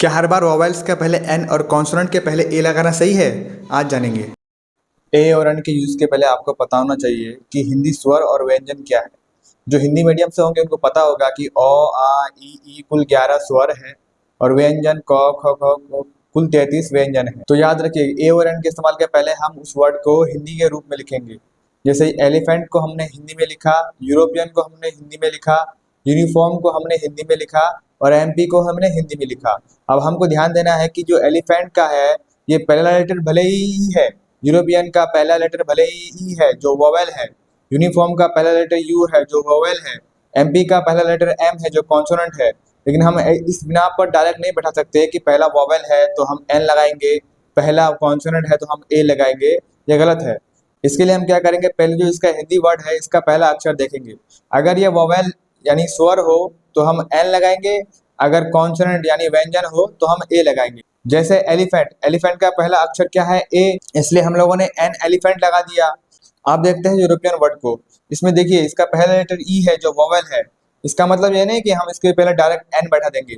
क्या हर बार वोवेल्स के पहले एन और कॉन्सोनेंट के पहले ए लगाना सही है? आज जानेंगे। ए और एन के यूज के पहले आपको पता होना चाहिए कि हिंदी स्वर और व्यंजन क्या है। जो हिंदी मीडियम से होंगे उनको पता होगा कि अ, आ, ई कुल 11 स्वर है और व्यंजन क ख ग कुल 33 व्यंजन है। तो याद रखिए, ए और एन के इस्तेमाल के पहले हम उस वर्ड को हिंदी के रूप में लिखेंगे। जैसे एलिफेंट को हमने हिंदी में लिखा, यूरोपियन को हमने हिंदी में लिखा, यूनिफॉर्म को हमने हिंदी में लिखा और एमपी को हमने हिंदी में लिखा। अब हमको ध्यान देना है कि जो एलिफेंट का है, ये पहला लेटर भले ही है, यूरोपियन का पहला लेटर भले ही ई है जो वोवेल है, यूनिफॉर्म का पहला लेटर यू है जो वोवेल है, एमपी का पहला लेटर एम है जो कॉन्सोनेंट है। लेकिन हम इस बिना पर डायरेक्ट नहीं बैठा सकते कि पहला वोवेल है तो हम एन लगाएंगे, पहला कॉन्सोनेंट है तो हम ए लगाएंगे। ये गलत है। इसके लिए हम क्या करेंगे, पहले जो इसका हिंदी वर्ड है इसका पहला अक्षर देखेंगे। अगर ये वोवेल यानी स्वर हो तो हम एन लगाएंगे, अगर कॉन्सोनेंट यानी व्यंजन हो तो हम ए लगाएंगे। जैसे एलिफेंट, एलिफेंट का पहला अक्षर क्या है? ए, इसलिए हम लोगों ने एन एलिफेंट लगा दिया। आप देखते हैं यूरोपियन वर्ड को, इसमें देखिए इसका पहला लेटर ई है जो वोवेल है। इसका मतलब ये नहीं कि हम इसके पहले डायरेक्ट एन बैठा देंगे,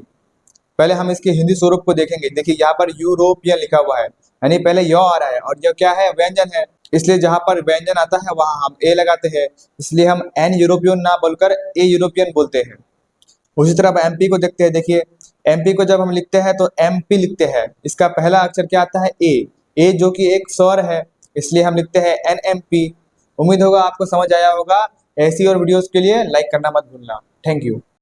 पहले हम इसके हिंदी स्वरूप को देखेंगे। देखिए यहाँ पर यूरोपियन लिखा हुआ है, यानी पहले य आ रहा है और यह क्या है? व्यंजन है। इसलिए जहां पर व्यंजन आता है वहां हम ए लगाते हैं। इसलिए हम एन यूरोपियन ना बोलकर ए यूरोपियन बोलते हैं। उसी तरह अब एमपी को देखते हैं। देखिए एमपी को जब हम लिखते हैं तो एमपी लिखते हैं, इसका पहला अक्षर क्या आता है? ए। ए जो कि एक स्वर है, इसलिए हम लिखते हैं एन एम पी। उम्मीद होगा आपको समझ आया होगा। ऐसी और वीडियोस के लिए लाइक करना मत भूलना। Thank you.